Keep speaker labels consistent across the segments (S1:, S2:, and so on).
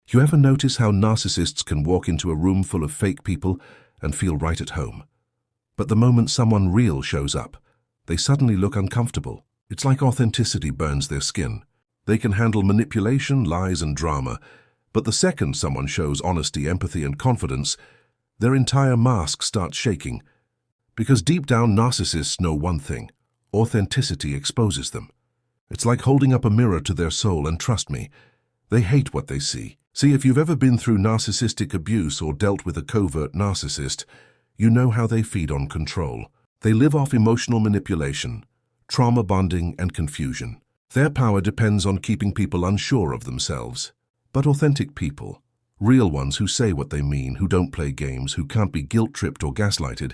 S1: You ever notice how narcissists can walk into a room full of fake people and feel right at home? But the moment someone real shows up, they suddenly look uncomfortable. It's like authenticity burns their skin. They can handle manipulation, lies, and drama, but the second someone shows honesty, empathy, and confidence, their entire mask starts shaking. Because deep down, narcissists know one thing: authenticity exposes them. It's like holding up a mirror to their soul, and trust me, they hate what they see. See, if you've ever been through narcissistic abuse or dealt with a covert narcissist, you know how they feed on control. They live off emotional manipulation, trauma bonding, and confusion. Their power depends on keeping people unsure of themselves. But authentic people, real ones who say what they mean, who don't play games, who can't be guilt-tripped or gaslighted,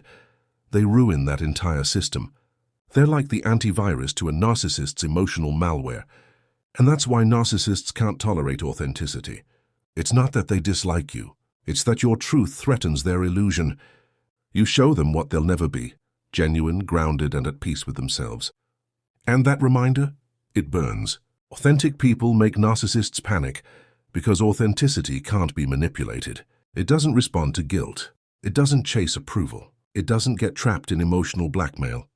S1: they ruin that entire system. They're like the antivirus to a narcissist's emotional malware. And that's why narcissists can't tolerate authenticity. It's not that they dislike you. It's that your truth threatens their illusion. You show them what they'll never be: genuine, grounded, and at peace with themselves. And that reminder? It burns. Authentic people make narcissists panic because authenticity can't be manipulated. It doesn't respond to guilt. It doesn't chase approval. It doesn't get trapped in emotional blackmail.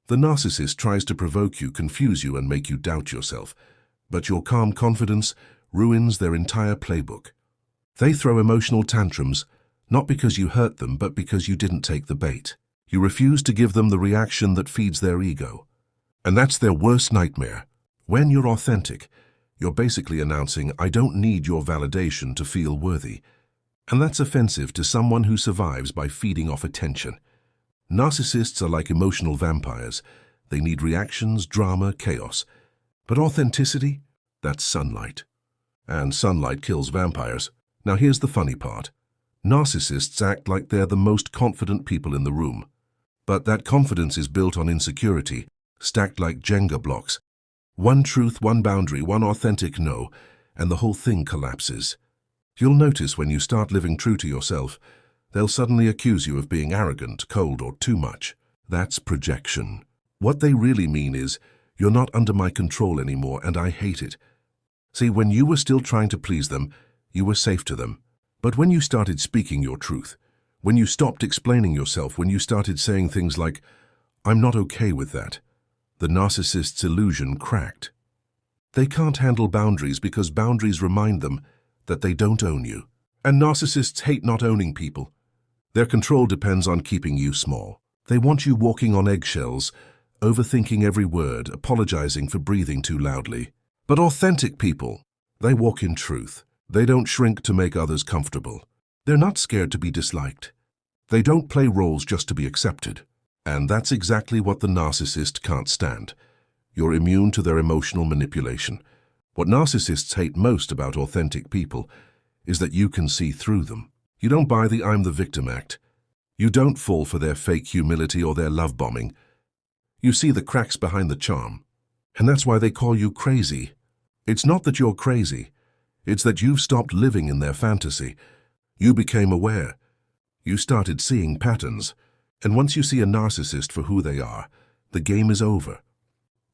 S1: The narcissist tries to provoke you, confuse you, and make you doubt yourself. But your calm confidence ruins their entire playbook. They throw emotional tantrums, not because you hurt them, but because you didn't take the bait. You refuse to give them the reaction that feeds their ego. And that's their worst nightmare. When you're authentic, you're basically announcing, "I don't need your validation to feel worthy." And that's offensive to someone who survives by feeding off attention. Narcissists are like emotional vampires. They need reactions, drama, chaos. But authenticity? That's sunlight. And sunlight kills vampires. Now here's the funny part. Narcissists act like they're the most confident people in the room. But that confidence is built on insecurity, stacked like Jenga blocks. One truth, one boundary, one authentic no, and the whole thing collapses. You'll notice when you start living true to yourself, they'll suddenly accuse you of being arrogant, cold, or too much. That's projection. What they really mean is, "You're not under my control anymore, and I hate it." See, when you were still trying to please them, you were safe to them. But when you started speaking your truth, when you stopped explaining yourself, when you started saying things like, "I'm not okay with that," the narcissist's illusion cracked. They can't handle boundaries because boundaries remind them that they don't own you. And narcissists hate not owning people. Their control depends on keeping you small. They want you walking on eggshells, overthinking every word, apologizing for breathing too loudly. But authentic people, they walk in truth. They don't shrink to make others comfortable. They're not scared to be disliked. They don't play roles just to be accepted. And that's exactly what the narcissist can't stand. You're immune to their emotional manipulation. What narcissists hate most about authentic people is that you can see through them. You don't buy the "I'm the victim" act. You don't fall for their fake humility or their love bombing. You see the cracks behind the charm. And that's why they call you crazy. It's not that you're crazy. It's that you've stopped living in their fantasy. You became aware. You started seeing patterns. And once you see a narcissist for who they are, the game is over.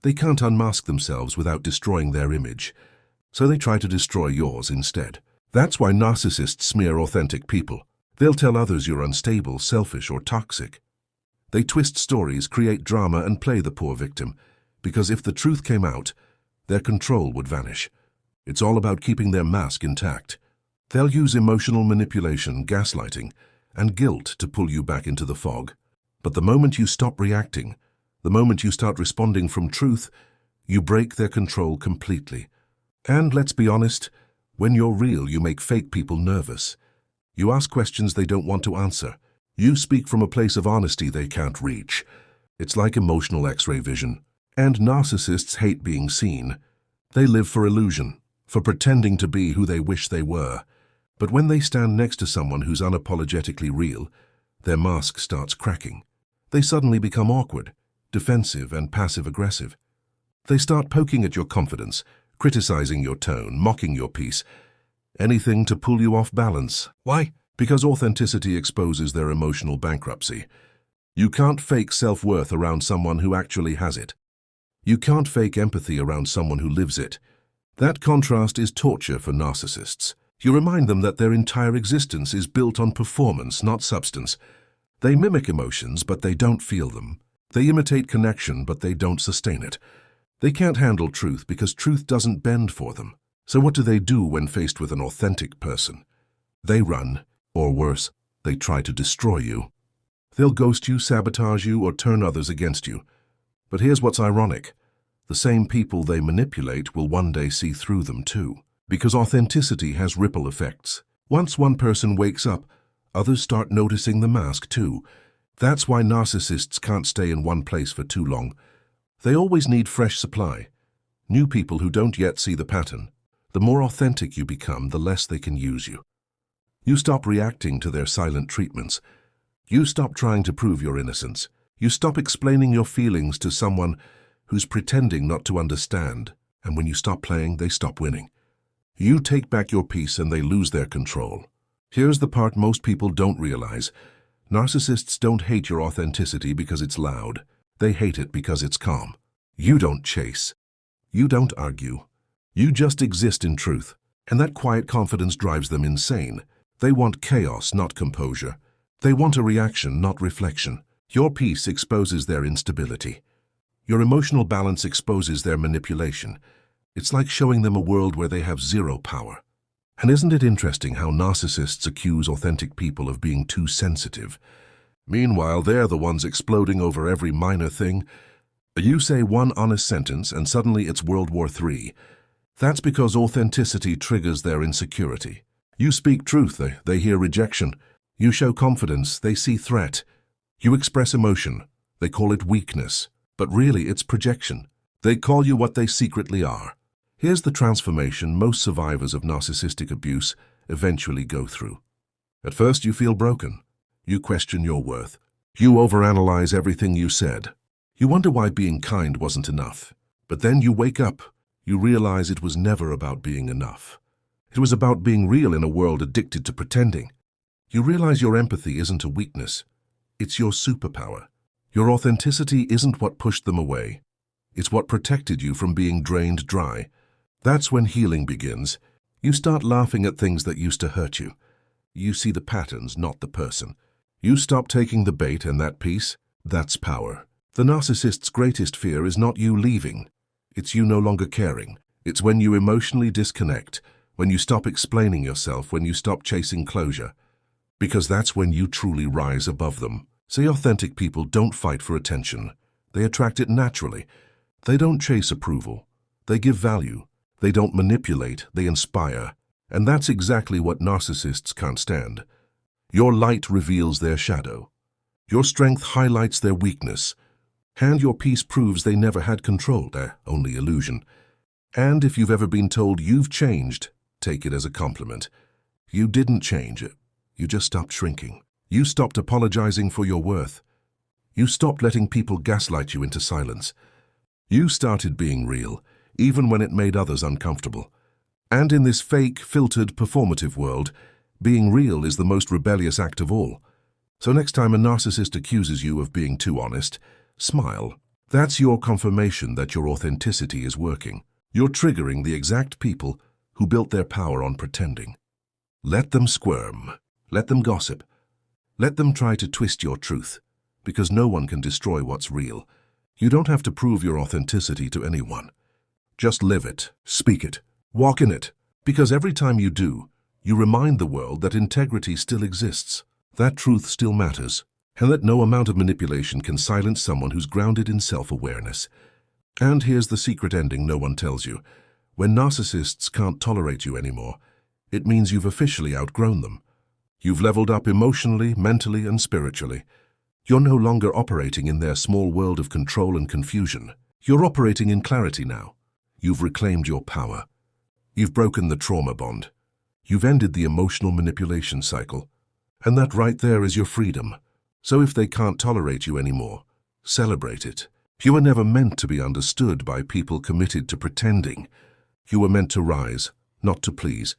S1: They can't unmask themselves without destroying their image, so they try to destroy yours instead. That's why narcissists smear authentic people. They'll tell others you're unstable, selfish, or toxic. They twist stories, create drama, and play the poor victim, because if the truth came out, their control would vanish. It's all about keeping their mask intact. They'll use emotional manipulation, gaslighting, and guilt to pull you back into the fog. But the moment you stop reacting, the moment you start responding from truth, you break their control completely. And let's be honest, when you're real, you make fake people nervous. You ask questions they don't want to answer. You speak from a place of honesty they can't reach. It's like emotional X-ray vision. And narcissists hate being seen. They live for illusion, for pretending to be who they wish they were. But when they stand next to someone who's unapologetically real, their mask starts cracking. They suddenly become awkward, defensive, and passive-aggressive. They start poking at your confidence, criticizing your tone, mocking your peace, anything to pull you off balance. Why? Because authenticity exposes their emotional bankruptcy. You can't fake self-worth around someone who actually has it. You can't fake empathy around someone who lives it. That contrast is torture for narcissists. You remind them that their entire existence is built on performance, not substance. They mimic emotions, but they don't feel them. They imitate connection, but they don't sustain it. They can't handle truth because truth doesn't bend for them. So what do they do when faced with an authentic person? They run, or worse, they try to destroy you. They'll ghost you, sabotage you, or turn others against you. But here's what's ironic. The same people they manipulate will one day see through them too. Because authenticity has ripple effects. Once one person wakes up, others start noticing the mask too. That's why narcissists can't stay in one place for too long. They always need fresh supply. New people who don't yet see the pattern. The more authentic you become, the less they can use you. You stop reacting to their silent treatments. You stop trying to prove your innocence. You stop explaining your feelings to someone who's pretending not to understand. And when you stop playing, they stop winning. You take back your peace and they lose their control. Here's the part most people don't realize. Narcissists don't hate your authenticity because it's loud. They hate it because it's calm. You don't chase. You don't argue. You just exist in truth. And that quiet confidence drives them insane. They want chaos, not composure. They want a reaction, not reflection. Your peace exposes their instability. Your emotional balance exposes their manipulation. It's like showing them a world where they have zero power. And isn't it interesting how narcissists accuse authentic people of being too sensitive? Meanwhile, they're the ones exploding over every minor thing. You say one honest sentence and suddenly it's World War III. That's because authenticity triggers their insecurity. You speak truth, they hear rejection. You show confidence, they see threat. You express emotion, they call it weakness. But really, it's projection. They call you what they secretly are. Here's the transformation most survivors of narcissistic abuse eventually go through. At first, you feel broken. You question your worth. You overanalyze everything you said. You wonder why being kind wasn't enough. But then you wake up. You realize it was never about being enough. It was about being real in a world addicted to pretending. You realize your empathy isn't a weakness. It's your superpower. Your authenticity isn't what pushed them away. It's what protected you from being drained dry. That's when healing begins. You start laughing at things that used to hurt you. You see the patterns, not the person. You stop taking the bait, and that peace, that's power. The narcissist's greatest fear is not you leaving. It's you no longer caring. It's when you emotionally disconnect, when you stop explaining yourself, when you stop chasing closure. Because that's when you truly rise above them. See, authentic people don't fight for attention. They attract it naturally. They don't chase approval. They give value. They don't manipulate. They inspire. And that's exactly what narcissists can't stand. Your light reveals their shadow. Your strength highlights their weakness. And your peace proves they never had control, only illusion. And if you've ever been told you've changed, take it as a compliment. You didn't change it. You just stopped shrinking. You stopped apologizing for your worth. You stopped letting people gaslight you into silence. You started being real, even when it made others uncomfortable. And in this fake, filtered, performative world, being real is the most rebellious act of all. So next time a narcissist accuses you of being too honest, smile. That's your confirmation that your authenticity is working. You're triggering the exact people who built their power on pretending. Let them squirm. Let them gossip. Let them try to twist your truth, because no one can destroy what's real. You don't have to prove your authenticity to anyone. Just live it, speak it, walk in it, because every time you do, you remind the world that integrity still exists, that truth still matters, and that no amount of manipulation can silence someone who's grounded in self-awareness. And here's the secret ending no one tells you. When narcissists can't tolerate you anymore, it means you've officially outgrown them. You've leveled up emotionally, mentally, and spiritually. You're no longer operating in their small world of control and confusion. You're operating in clarity now. You've reclaimed your power. You've broken the trauma bond. You've ended the emotional manipulation cycle. And that right there is your freedom. So if they can't tolerate you anymore, celebrate it. You were never meant to be understood by people committed to pretending. You were meant to rise, not to please.